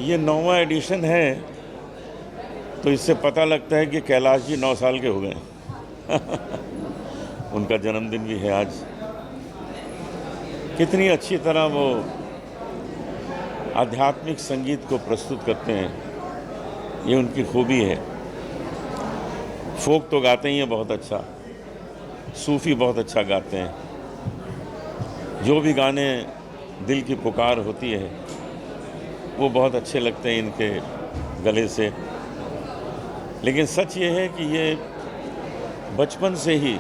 ये 9वां एडिशन है, तो इससे पता लगता है कि कैलाश जी 9 साल के हो गए। उनका जन्मदिन भी है आज। कितनी अच्छी तरह वो आध्यात्मिक संगीत को प्रस्तुत करते हैं, ये उनकी खूबी है। फोक तो गाते ही हैं बहुत अच्छा, सूफ़ी बहुत अच्छा गाते हैं। जो भी गाने दिल की पुकार होती है वो बहुत अच्छे लगते हैं इनके गले से। लेकिन सच ये है कि ये बचपन से ही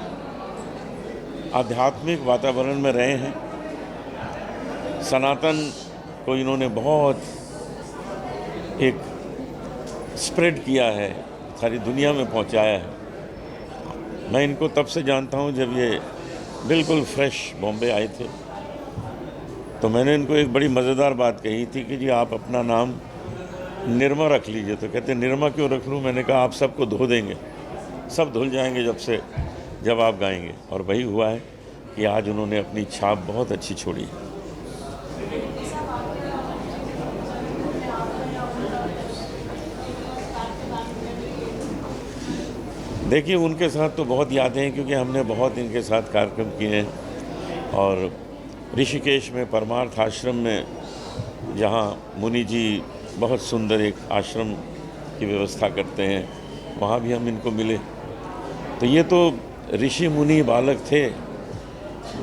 आध्यात्मिक वातावरण में रहे हैं। सनातन को इन्होंने बहुत एक स्प्रेड किया है, सारी दुनिया में पहुंचाया है। मैं इनको तब से जानता हूं जब ये बिल्कुल फ्रेश बॉम्बे आए थे, तो मैंने इनको एक बड़ी मज़ेदार बात कही थी कि जी आप अपना नाम निर्मा रख लीजिए। तो कहते निर्मा क्यों रख लूँ? मैंने कहा आप सबको धो देंगे, सब धुल जाएंगे जब आप गाएंगे। और वही हुआ है कि आज उन्होंने अपनी छाप बहुत अच्छी छोड़ी है। देखिए, उनके साथ तो बहुत यादें हैं, क्योंकि हमने बहुत इनके साथ कार्यक्रम किए हैं। और ऋषिकेश में परमार्थ आश्रम में, जहाँ मुनि जी बहुत सुंदर एक आश्रम की व्यवस्था करते हैं, वहाँ भी हम इनको मिले। तो ये तो ऋषि मुनि बालक थे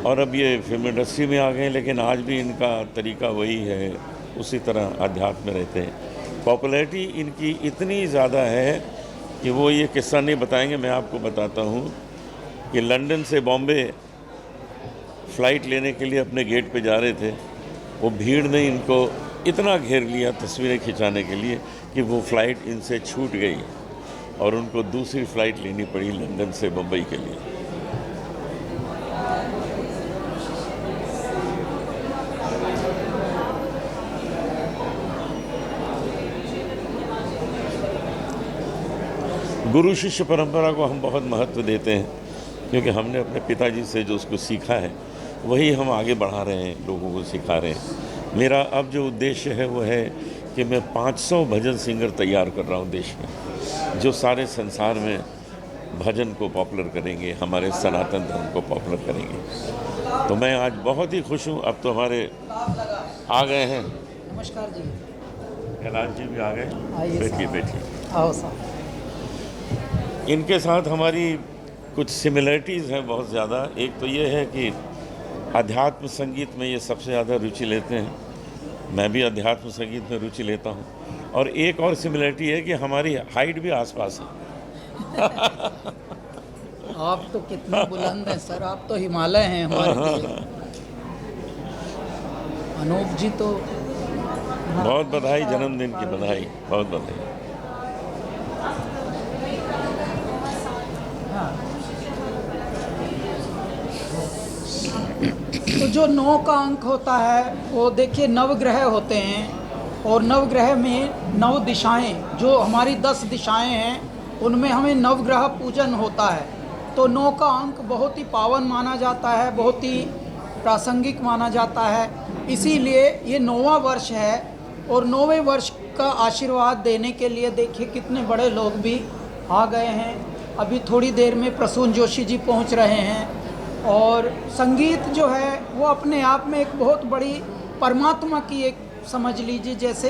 और अब ये फिल्म इंडस्ट्री में आ गए, लेकिन आज भी इनका तरीका वही है, उसी तरह अध्यात्म में रहते हैं। पॉपुलैरिटी इनकी इतनी ज़्यादा है कि वो ये किस्सा नहीं बताएंगे, मैं आपको बताता हूँ कि लंदन से बॉम्बे फ़्लाइट लेने के लिए अपने गेट पे जा रहे थे। वो भीड़ ने इनको इतना घेर लिया तस्वीरें खिंचाने के लिए कि वो फ़्लाइट इनसे छूट गई और उनको दूसरी फ़्लाइट लेनी पड़ी लंदन से मुंबई के लिए। गुरु शिष्य परंपरा को हम बहुत महत्व देते हैं, क्योंकि हमने अपने पिताजी से जो उसको सीखा है वही हम आगे बढ़ा रहे हैं, लोगों को सिखा रहे हैं। मेरा अब जो उद्देश्य है वो है कि मैं 500 भजन सिंगर तैयार कर रहा हूँ देश में, जो सारे संसार में भजन को पॉपुलर करेंगे, हमारे सनातन धर्म को पॉपुलर करेंगे। तो मैं आज बहुत ही खुश हूँ। अब तो हमारे आ गए हैं, नमस्कार जी, कैलाश जी भी आ गए। बैठिए बैठिए। आओ साहब। इनके साथ हमारी कुछ सिमिलरिटीज़ हैं बहुत ज़्यादा। एक तो ये है कि अध्यात्म संगीत में ये सबसे ज़्यादा रुचि लेते हैं, मैं भी अध्यात्म संगीत में रुचि लेता हूँ। और एक और सिमिलरिटी है कि हमारी हाइट भी आसपास है। आप तो कितने बुलंद हैं सर, आप तो हिमालय हैं हमारे लिए। अनूप जी तो बहुत बधाई, जन्मदिन की बधाई, बहुत बधाई। तो जो 9 का अंक होता है वो देखिए नवग्रह होते हैं, और नवग्रह में 9 दिशाएं, जो हमारी 10 दिशाएं हैं उनमें हमें नवग्रह पूजन होता है। तो 9 का अंक बहुत ही पावन माना जाता है, बहुत ही प्रासंगिक माना जाता है। इसीलिए ये 9वां वर्ष है, और 9वें वर्ष का आशीर्वाद देने के लिए देखिए कितने बड़े लोग भी आ गए हैं। अभी थोड़ी देर में प्रसून जोशी जी पहुंच रहे हैं। और संगीत जो है वो अपने आप में एक बहुत बड़ी परमात्मा की एक, समझ लीजिए जैसे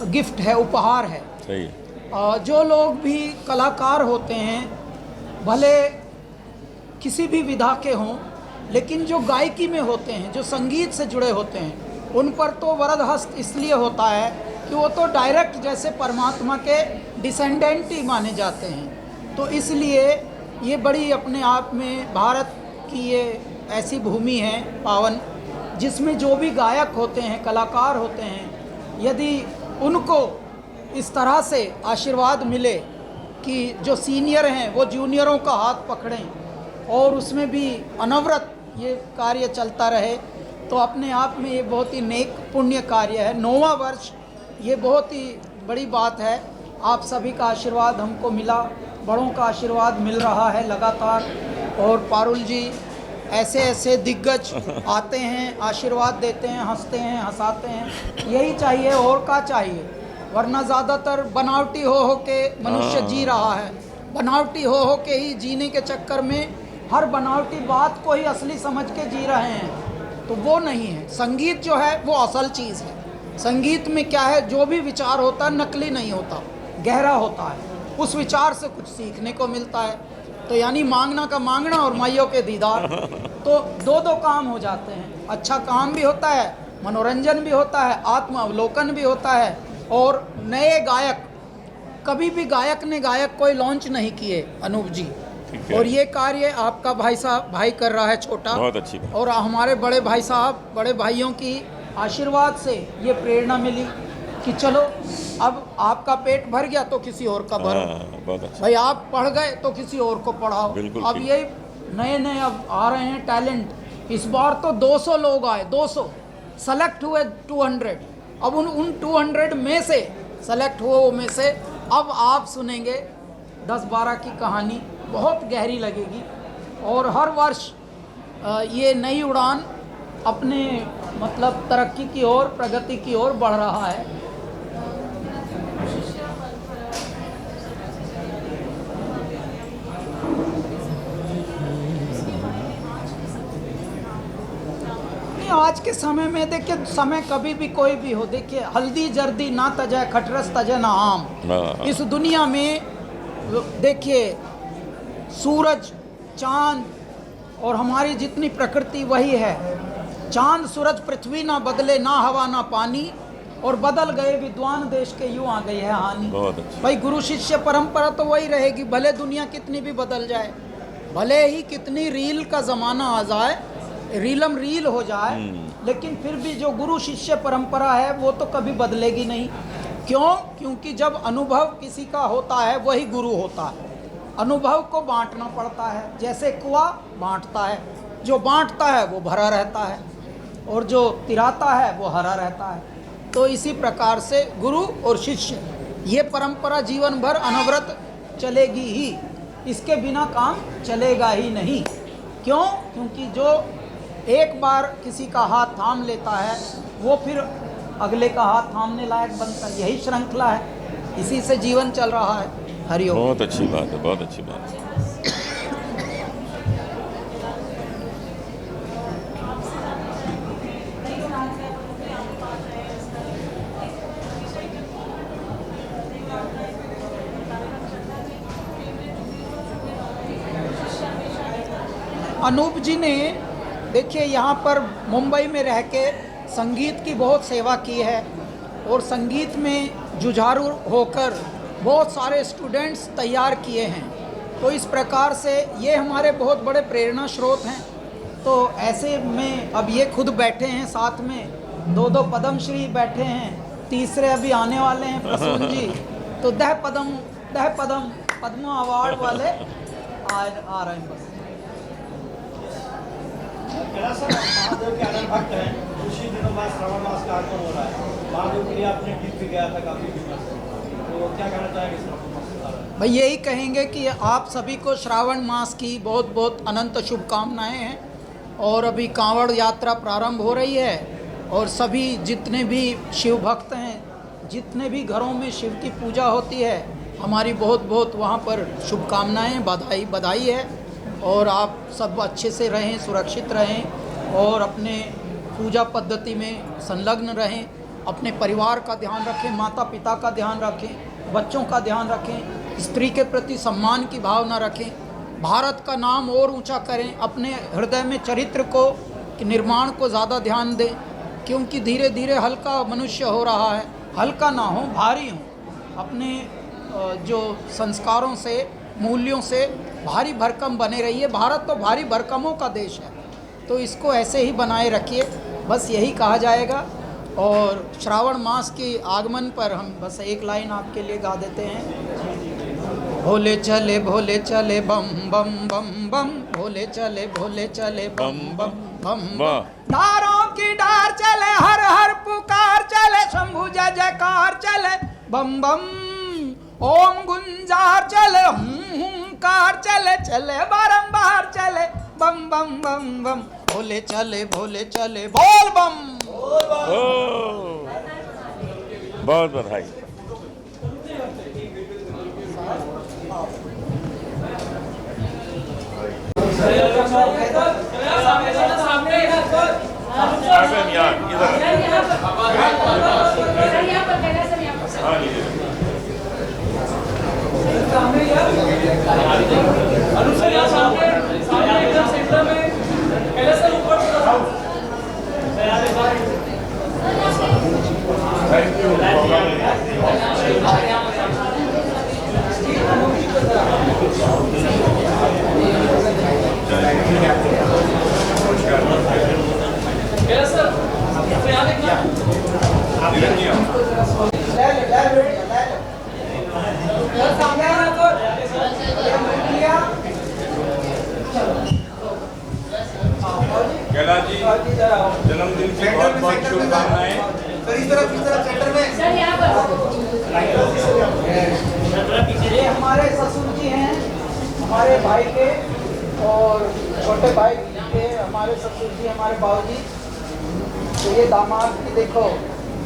गिफ्ट है, उपहार है। सही है। जो लोग भी कलाकार होते हैं, भले किसी भी विधा के हों, लेकिन जो गायकी में होते हैं, जो संगीत से जुड़े होते हैं, उन पर तो वरद हस्त इसलिए होता है कि वो तो डायरेक्ट जैसे परमात्मा के डिसेंडेंट ही माने जाते हैं। तो इसलिए ये बड़ी अपने आप में भारत कि ये ऐसी भूमि है पावन, जिसमें जो भी गायक होते हैं, कलाकार होते हैं, यदि उनको इस तरह से आशीर्वाद मिले कि जो सीनियर हैं वो जूनियरों का हाथ पकड़ें और उसमें भी अनवरत ये कार्य चलता रहे, तो अपने आप में ये बहुत ही नेक पुण्य कार्य है। 9वां वर्ष ये बहुत ही बड़ी बात है। आप सभी का आशीर्वाद हमको मिला, बड़ों का आशीर्वाद मिल रहा है लगातार। और पारुल जी ऐसे ऐसे दिग्गज आते हैं, आशीर्वाद देते हैं, हंसते हैं, हंसाते हैं, यही चाहिए और क्या चाहिए। वरना ज़्यादातर बनावटी हो के मनुष्य जी रहा है। बनावटी हो के ही जीने के चक्कर में हर बनावटी बात को ही असली समझ के जी रहे हैं, तो वो नहीं है। संगीत जो है वो असल चीज़ है। संगीत में क्या है, जो भी विचार होता है नकली नहीं होता, गहरा होता है, उस विचार से कुछ सीखने को मिलता है। तो यानी मांगना का मांगना और माइयों के दीदार, तो दो दो काम हो जाते हैं। अच्छा काम भी होता है, मनोरंजन भी होता है, आत्म अवलोकन भी होता है। और नए गायक, कभी भी गायक ने गायक कोई लॉन्च नहीं किए अनूप जी, और ये कार्य आपका भाई कर रहा है छोटा, बहुत अच्छी बात। और हमारे बड़े भाई साहब, बड़े भाइयों की आशीर्वाद से ये प्रेरणा मिली कि चलो अब आपका पेट भर गया तो किसी और का भरो। बहुत अच्छा। भाई आप पढ़ गए तो किसी और को पढ़ाओ। बिल्कुल अब ठीक। ये नए नए अब आ रहे हैं टैलेंट। इस बार तो 200 लोग आए, 200 सेलेक्ट हुए 200। अब उन 200 में से सेलेक्ट हुए में से अब आप सुनेंगे 10-12 की कहानी, बहुत गहरी लगेगी। और हर वर्ष ये नई उड़ान अपने मतलब तरक्की की ओर, प्रगति की ओर बढ़ रहा है। आज के समय में देखिए, समय कभी भी कोई भी हो, देखिए हल्दी जर्दी ना तजे खटरस तजे ना आम। इस दुनिया में देखिए सूरज, चांद और हमारी जितनी प्रकृति वही है। चांद सूरज पृथ्वी ना बदले, ना हवा ना पानी, और बदल गए विद्वान देश के, यूं आ गई है हानि। बहुत अच्छा। भाई गुरु शिष्य परंपरा तो वही रहेगी, भले दुनिया कितनी भी बदल जाए, भले ही कितनी रील का ज़माना आ जाए, रीलम रील हो जाए, लेकिन फिर भी जो गुरु शिष्य परंपरा है वो तो कभी बदलेगी नहीं। क्यों? क्योंकि जब अनुभव किसी का होता है वही गुरु होता है। अनुभव को बांटना पड़ता है, जैसे कुआं बांटता है, जो बांटता है वो भरा रहता है और जो तिराता है वो हरा रहता है। तो इसी प्रकार से गुरु और शिष्य, ये परंपरा जीवन भर अनवरत चलेगी ही, इसके बिना काम चलेगा ही नहीं। क्यों? क्योंकि जो एक बार किसी का हाथ थाम लेता है वो फिर अगले का हाथ थामने लायक बनता है। यही श्रृंखला है, इसी से जीवन चल रहा है। हरिओम। बहुत अच्छी बात है, बहुत अच्छी बात है। अनूप जी ने देखिए यहाँ पर मुंबई में रह के संगीत की बहुत सेवा की है, और संगीत में जुझारू होकर बहुत सारे स्टूडेंट्स तैयार किए हैं। तो इस प्रकार से ये हमारे बहुत बड़े प्रेरणा स्रोत हैं। तो ऐसे में अब ये खुद बैठे हैं साथ में, 2 पद्मश्री बैठे हैं, तीसरे अभी आने वाले हैं प्रसून जी। तो 10 पद्म पद्म अवार्ड वाले आ रहे हैं। बस महादेव के आनंद भक्त हैं, कुछ ही दिनों बाद श्रावण मास का आगमन हो रहा है। महादेव के लिए आपने गीत भी गाया था काफी फेमस, तो क्या कहना चाहेंगे श्रावण मास? भाई यही कहेंगे कि आप सभी को श्रावण मास की बहुत बहुत अनंत शुभकामनाएं हैं। और अभी कांवड़ यात्रा प्रारंभ हो रही है, और सभी जितने भी शिव भक्त हैं, जितने भी घरों में शिव की पूजा होती है, हमारी बहुत बहुत वहाँ पर शुभकामनाएं, बधाई है। और आप सब अच्छे से रहें, सुरक्षित रहें, और अपने पूजा पद्धति में संलग्न रहें, अपने परिवार का ध्यान रखें, माता पिता का ध्यान रखें, बच्चों का ध्यान रखें, स्त्री के प्रति सम्मान की भावना रखें, भारत का नाम और ऊंचा करें, अपने हृदय में चरित्र को निर्माण को ज़्यादा ध्यान दें, क्योंकि धीरे धीरे हल्का मनुष्य हो रहा है। हल्का ना हो, भारी हो, अपने जो संस्कारों से, मूल्यों से भारी भरकम बने रहिए। भारत तो भारी भरकमों का देश है, तो इसको ऐसे ही बनाए रखिए, बस यही कहा जाएगा। और श्रावण मास के आगमन पर हम बस एक लाइन आपके लिए गा देते हैं। भोले चले बम बम बम बम, भोले चले बम बम बम बम, डारों की डार चले, हर हर पुकार चले, शंभु जय जयकार चले, बम बम ओम गुंजार चले, हुंकार चले, चले बारंबार चले, बम बम बम बम, भोले चले बोल बम। बहुत बधाई। यहाँ इधर हाँ लीजिए थैंक यू कैला जी जन्मदिन की बहुत बहुत शुभकामनाएं। ये हमारे ससुर जी हैं, हमारे भाई के और छोटे भाई के हमारे ससुर जी हमारे बाबूजी। तो ये दामाद की देखो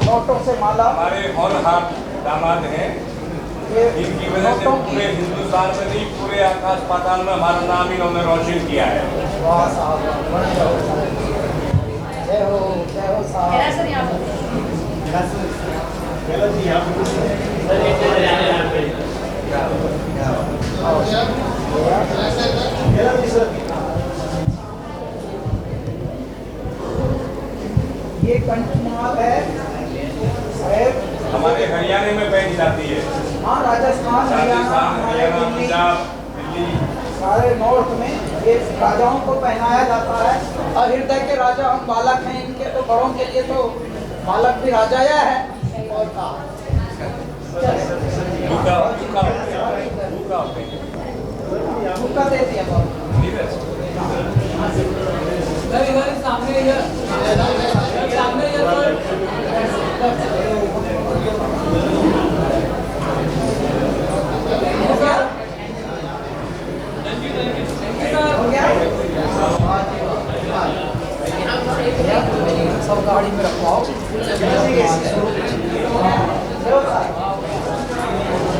नोटों से माला, हमारे होनहार दामाद हैं, ये इनकी वजह से नोटों की पूरे हिंदुस्तान में नहीं पूरे आकाश पाताल में हमारा नाम इन्होंने रोशन किया है। वाह साहब, जय हो साहब। ये कंठमाल है साहब, हमारे हरियाणा में पहनी जाती है, हाँ राजस्थान हरियाणा हरियाणा पंजाब दिल्ली सारे नॉर्थ में ये राजाओं को पहनाया जाता है। और हृदय के राजा हम बालक हैं इनके, तो बड़ों के लिए तो बालक भी राजा या है। और भूखा दे दिया सब गाड़ी में रखवाओ।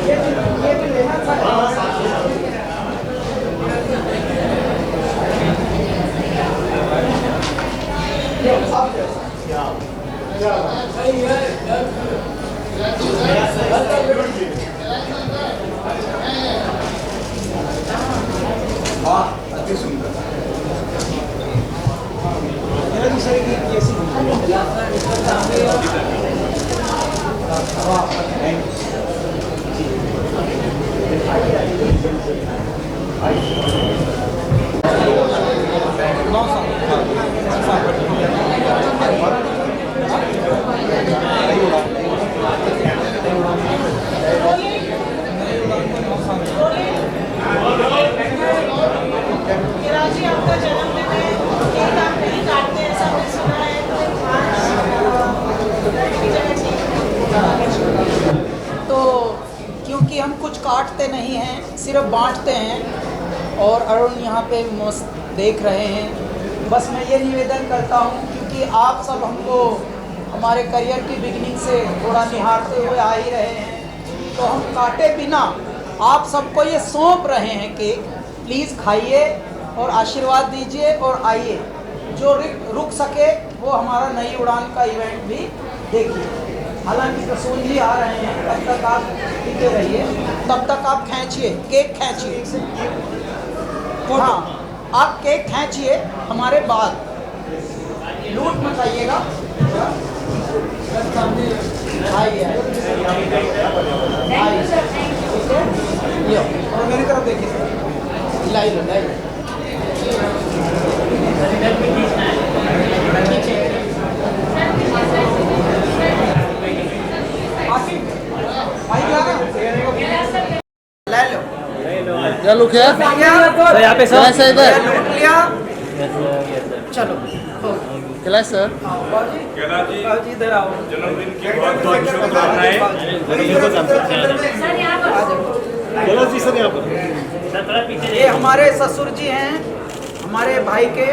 ये भी लेना था। अति सुंदर आपका जन्मदिन है, केक आप नहीं काटते ऐसा मैंने सुना है, तो क्योंकि हम कुछ काटते नहीं हैं, सिर्फ बांटते हैं। और अरुण यहाँ पे मस्त देख रहे हैं। बस मैं ये निवेदन करता हूँ, क्योंकि आप सब हमको हमारे करियर की बिगनिंग से थोड़ा निहारते हुए आ ही रहे हैं, तो हम काटे बिना आप सबको ये सौंप रहे हैं केक। प्लीज़ खाइए और आशीर्वाद दीजिए और आइए। जो रुक सके वो हमारा नई उड़ान का इवेंट भी देखिए। हालांकि प्रसून जी आ रहे हैं, तब तक आप टिके रहिए, तब तक आप खींचिए, केक खींचिए। हाँ, आप केक खींचिए हमारे बाद, लूट मत आइएगा। आइए और मेरी तरफ देखिए, लाई लो लाई लो। ले लो क्या लुक है यहाँ पे सर सर इधर लिया। चलो क्लास सर कैला जी इधर आओ। जन्मदिन की बहुत बहुत शुभकामनाएं। ये हमारे ससुर जी हैं, हमारे भाई के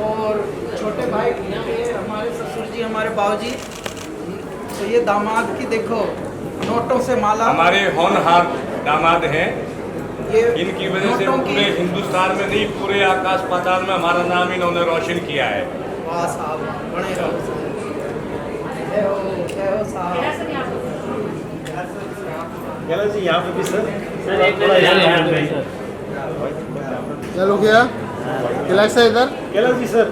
और छोटे भाई के हमारे ससुर जी हमारे बाबूजी। तो ये दामाद की देखो नोटों से माला, हमारे होनहार दामाद हैं, ये इनकी वजह से नोटों की पूरे हिंदुस्तान में नहीं, पूरे आकाश पाताल में हमारा नाम इन्होंने रोशन किया है। वाह साहब, बड़े रहो। जय हो साहब। गैलर जी यहाँ पे भी सर क्या लोग गया कैलाश सर इधर गैलर जी सर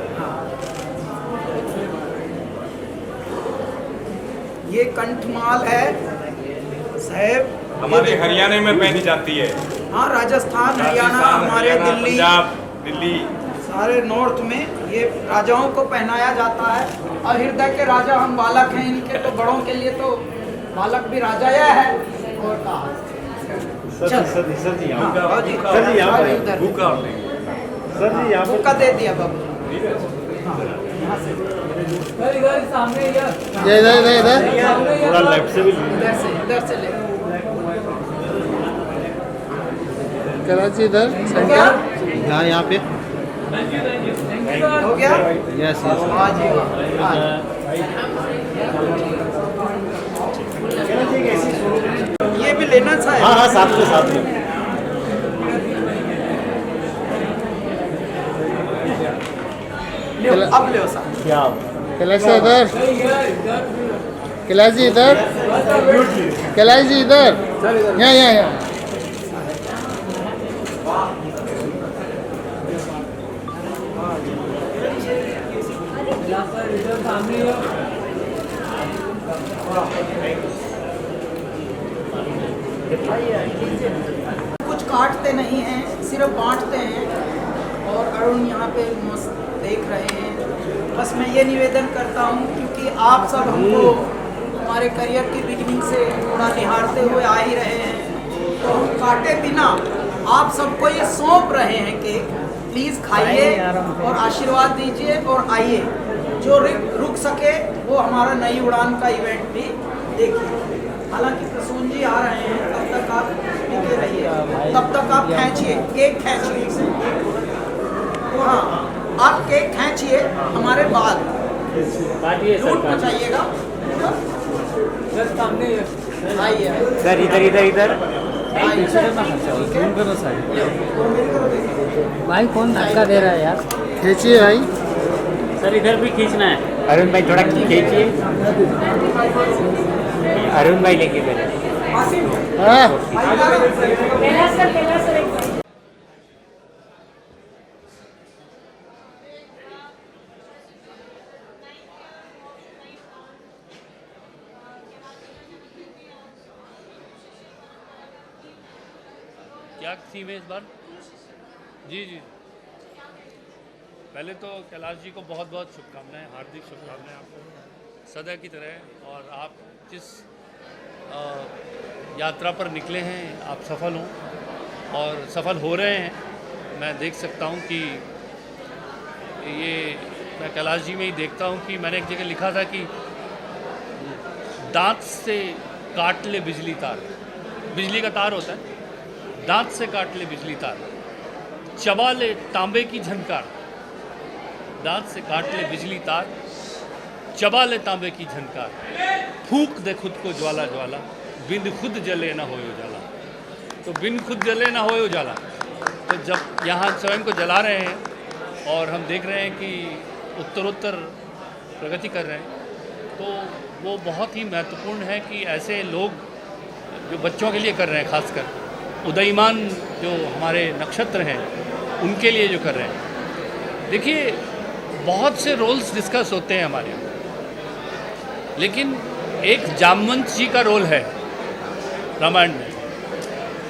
ये कंठमाल है साहब, हमारे हरियाणा में पहनी जाती है। हाँ राजस्थान, हरियाणा, हमारे हरियाणा, दिल्ली, पंजाब, दिल्ली, सारे नॉर्थ में ये राजाओं को पहनाया जाता है। और हृदय के राजा हम बालक हैं इनके, तो बड़ों के लिए तो बालक भी राजा या है। और कहा सर जी यहाँ हाँ, हाँ जी, सर जी यहाँ हाँ, पे इधर। भूखा होने सर जी यहाँ पे मौका दे दिया बाबू। ये इधर थोड़ा लेफ्ट से भी इधर से ले। कैलाश जी इधर हो गया? यहाँ यहाँ पे हो गया? यस हाँ जी, हाँ जी। ये भी लेना चाहिए। हाँ हाँ साथ में ले अब ले साहब। क्या कैलाश सर इधर कैलाश जी इधर कैलाश जी इधर यहाँ कुछ काटते नहीं हैं, सिर्फ बांटते हैं। और अरुण यहाँ पे मस्त देख रहे हैं। बस मैं ये निवेदन करता हूँ, क्योंकि आप सब हमको हमारे करियर की बिगिनिंग से थोड़ा निहारते हुए आ ही रहे हैं, तो हम काटे बिना आप सबको ये सौंप रहे हैं कि प्लीज़ खाइए और आशीर्वाद दीजिए और आइए। जो रुक सके वो हमारा नई उड़ान का इवेंट भी देखिए। हालांकि प्रसून जी आ रहे हैं, तब तक आप टिके रहिए, तब तक आप खींचिए, केक खींचिए। हाँ, आप केक खींचिए हमारे बाद, लूट मचाइएगा। आइए सर इधर भाई कौन धक्का दे रहा है यार? खींचिए भाई। सर इधर भी खींचना है। अरुण भाई थोड़ा खींचिए अरुण भाई लेके गए हाँ क्या थीम है इस बार? जी जी, पहले तो कैलाश जी को बहुत बहुत शुभकामनाएं, हार्दिक शुभकामनाएं आपको सदा की तरह। और आप जिस यात्रा पर निकले हैं आप सफल हों और सफल हो रहे हैं। मैं देख सकता हूं कि ये मैं कैलाश जी में ही देखता हूं कि मैंने एक जगह लिखा था कि दांत से काट ले बिजली तार, बिजली का तार होता है, दांत से काट ले बिजली तार, चबा ले तांबे की झनकार, दांत से काट ले बिजली तार, चबा ले तांबे की झनकार, फूंक दे खुद को ज्वाला ज्वाला, बिन खुद जले ना होयो जाला। तो बिन खुद जले ना होयो जाला, तो जब यहाँ स्वयं को जला रहे हैं और हम देख रहे हैं कि उत्तरोत्तर प्रगति कर रहे हैं, तो वो बहुत ही महत्वपूर्ण है कि ऐसे लोग जो बच्चों के लिए कर रहे हैं, खासकर उदयमान जो हमारे नक्षत्र हैं उनके लिए जो कर रहे हैं। देखिए, बहुत से रोल्स डिस्कस होते हैं हमारे यहाँ, लेकिन एक जामवंत जी का रोल है रामायण में,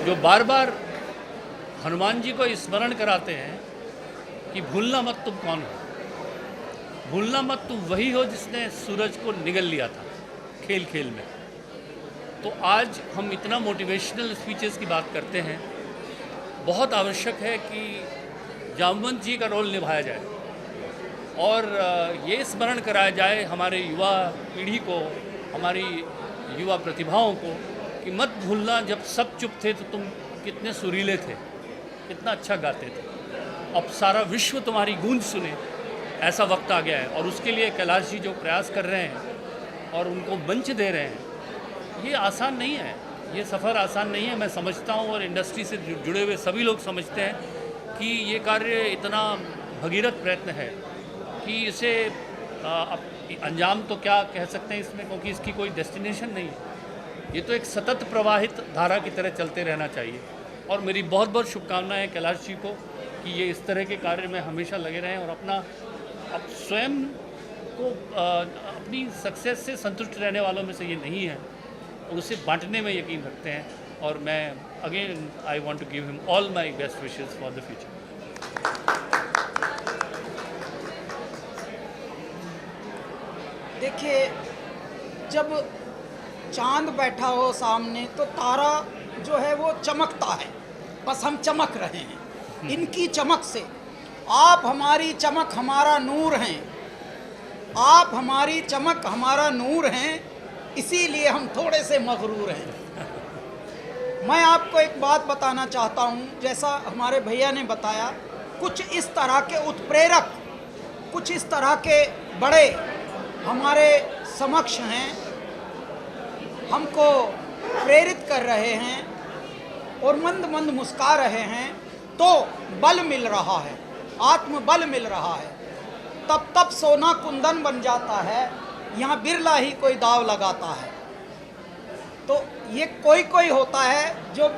जो बार बार हनुमान जी को स्मरण कराते हैं कि भूलना मत तुम कौन हो, भूलना मत तुम वही हो जिसने सूरज को निगल लिया था खेल खेल में। तो आज हम इतना मोटिवेशनल स्पीचेस की बात करते हैं, बहुत आवश्यक है कि जामवंत जी का रोल निभाया जाए और ये स्मरण कराया जाए हमारे युवा पीढ़ी को, हमारी युवा प्रतिभाओं को, कि मत भूलना जब सब चुप थे तो तुम कितने सुरीले थे, कितना अच्छा गाते थे, अब सारा विश्व तुम्हारी गूंज सुने, ऐसा वक्त आ गया है। और उसके लिए कैलाश जी जो प्रयास कर रहे हैं और उनको मंच दे रहे हैं, ये आसान नहीं है। ये सफ़र आसान नहीं है, मैं समझता हूँ, और इंडस्ट्री से जुड़े हुए सभी लोग समझते हैं कि ये कार्य इतना भगीरथ प्रयत्न है कि इसे अंजाम तो क्या कह सकते हैं इसमें, क्योंकि इसकी कोई डेस्टिनेशन नहीं है। ये तो एक सतत प्रवाहित धारा की तरह चलते रहना चाहिए। और मेरी बहुत बहुत शुभकामनाएं कैलाश जी को कि ये इस तरह के कार्य में हमेशा लगे रहें और अपना स्वयं को अपनी सक्सेस से संतुष्ट रहने वालों में से ये नहीं है, और उसे बांटने में यकीन रखते हैं। और मैं again I want to give him all my best wishes for the future. देखिए, जब चांद बैठा हो सामने तो तारा जो है वो चमकता है, बस हम चमक रहे हैं इनकी चमक से। आप हमारी चमक हमारा नूर हैं, आप हमारी चमक हमारा नूर हैं, इसीलिए हम थोड़े से मगरूर हैं। मैं आपको एक बात बताना चाहता हूँ, जैसा हमारे भैया ने बताया, कुछ इस तरह के उत्प्रेरक, कुछ इस तरह के बड़े हमारे समक्ष हैं, हमको प्रेरित कर रहे हैं और मंद मंद मुस्का रहे हैं, तो बल मिल रहा है, आत्मबल मिल रहा है। तब सोना कुंदन बन जाता है, यहाँ बिरला ही कोई दाव लगाता है। तो ये कोई होता है जो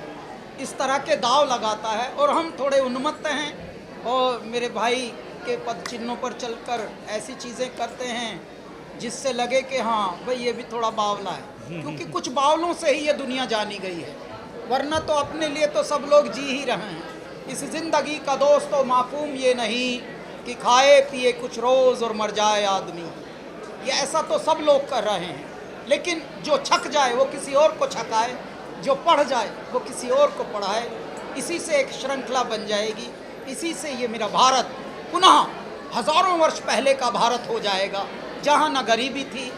इस तरह के दाव लगाता है, और हम थोड़े उन्मत्त हैं और मेरे भाई के पद चिन्हों पर चलकर ऐसी चीज़ें करते हैं जिससे लगे कि हाँ भाई ये भी थोड़ा बावला है, क्योंकि कुछ बावलों से ही ये दुनिया जानी गई है, वरना तो अपने लिए तो सब लोग जी ही रहे हैं। इस ज़िंदगी का दोस्तों माफूम ये नहीं कि खाए पिए कुछ रोज़ और मर जाए आदमी, ये ऐसा तो सब लोग कर रहे हैं। लेकिन जो छक जाए वो किसी और को छकाए, जो पढ़ जाए वो किसी और को पढ़ाए, इसी से एक श्रृंखला बन जाएगी। इसी से ये मेरा भारत पुनः हज़ारों वर्ष पहले का भारत हो जाएगा, जहाँ न गरीबी थी,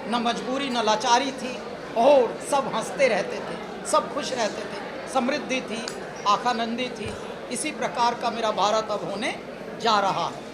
न मजबूरी, न लाचारी थी, और सब हंसते रहते थे, सब खुश रहते थे, समृद्धि थी, आखानंदी थी। इसी प्रकार का मेरा भारत अब होने जा रहा है।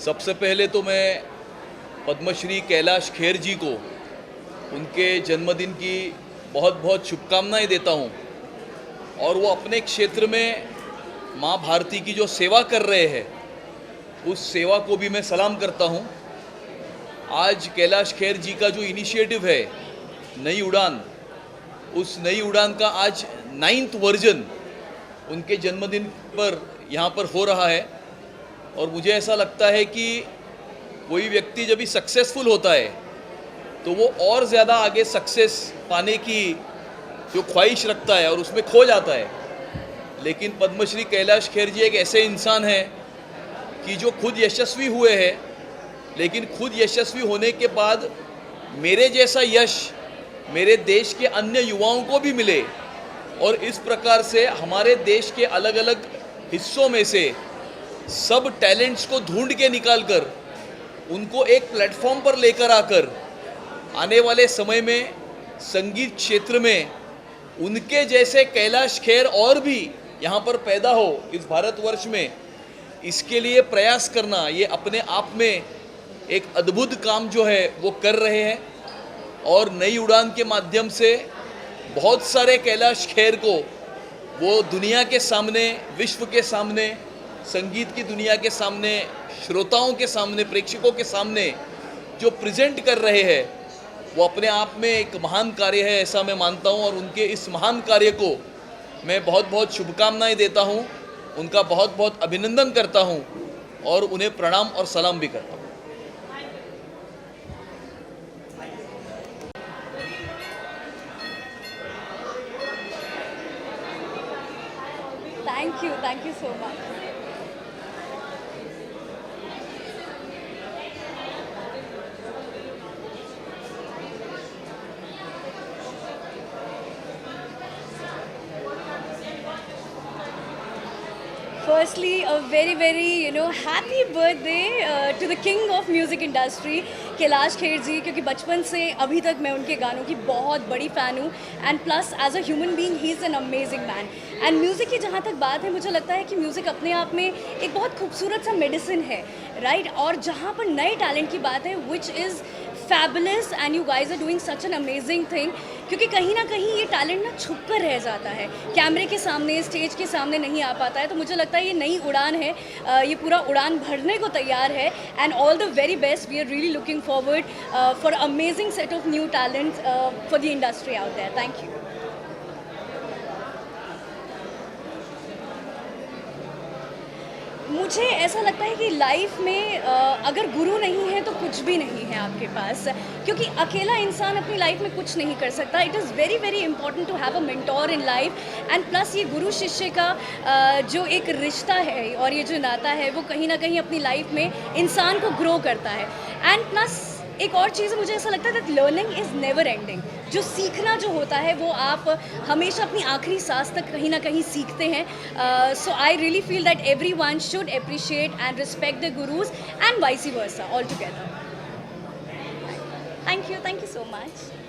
सबसे पहले तो मैं पद्मश्री कैलाश खेर जी को उनके जन्मदिन की बहुत बहुत शुभकामनाएं देता हूं, और वो अपने क्षेत्र में माँ भारती की जो सेवा कर रहे हैं उस सेवा को भी मैं सलाम करता हूं। आज कैलाश खेर जी का जो इनिशिएटिव है नई उड़ान, उस नई उड़ान का आज 9th वर्जन उनके जन्मदिन पर यहाँ पर हो रहा है, और मुझे ऐसा लगता है कि कोई व्यक्ति जब भी सक्सेसफुल होता है तो वो और ज़्यादा आगे सक्सेस पाने की जो ख्वाहिश रखता है और उसमें खो जाता है। लेकिन पद्मश्री कैलाश खेर जी एक ऐसे इंसान हैं कि जो खुद यशस्वी हुए हैं, लेकिन खुद यशस्वी होने के बाद मेरे जैसा यश मेरे देश के अन्य युवाओं को भी मिले, और इस प्रकार से हमारे देश के अलग अलग हिस्सों में से सब टैलेंट्स को ढूंढ के निकालकर उनको एक प्लेटफॉर्म पर लेकर आकर आने वाले समय में संगीत क्षेत्र में उनके जैसे कैलाश खेर और भी यहाँ पर पैदा हो इस भारतवर्ष में, इसके लिए प्रयास करना, ये अपने आप में एक अद्भुत काम जो है वो कर रहे हैं। और नई उड़ान के माध्यम से बहुत सारे कैलाश खेर को वो दुनिया के सामने, विश्व के सामने, संगीत की दुनिया के सामने, श्रोताओं के सामने, प्रेक्षकों के सामने जो प्रेजेंट कर रहे हैं, वो अपने आप में एक महान कार्य है, ऐसा मैं मानता हूं। और उनके इस महान कार्य को मैं बहुत बहुत शुभकामनाएं देता हूं, उनका बहुत बहुत अभिनंदन करता हूं और उन्हें प्रणाम और सलाम भी करता हूं। Thank you so much. firstly a very happy birthday to the king of music industry, Kailash Kher जी, क्योंकि बचपन से अभी तक मैं उनके गानों की बहुत बड़ी फ़ैन हूँ and plus as a human being he is an amazing man. And music की जहाँ तक बात है, मुझे लगता है कि म्यूज़िक अपने आप में एक बहुत खूबसूरत सा मेडिसिन है, राइट? और जहाँ पर नए टैलेंट की बात है, which is fabulous and you guys are doing such an amazing thing, क्योंकि कहीं ना कहीं ये टैलेंट ना छुप कर रह जाता है, कैमरे के सामने, स्टेज के सामने नहीं आ पाता है। तो मुझे लगता है ये नई उड़ान है, ये पूरा उड़ान भरने को तैयार है and all the very best. We are really looking forward for amazing set of new talent for the industry out there. Thank you. मुझे ऐसा लगता है कि लाइफ में अगर गुरु नहीं है तो कुछ भी नहीं है आपके पास, क्योंकि अकेला इंसान अपनी लाइफ में कुछ नहीं कर सकता। It is very important to have a mentor in life and plus ये गुरु शिष्य का जो एक रिश्ता है और ये जो नाता है, वो कहीं ना कहीं अपनी लाइफ में इंसान को ग्रो करता है। एंड प्लस एक और चीज़ मुझे ऐसा लगता है that learning is never ending. जो सीखना जो होता है वो आप हमेशा अपनी आखिरी सांस तक कहीं ना कहीं सीखते हैं। So I really feel that everyone should appreciate and respect the gurus and vice versa all together. Thank you so much.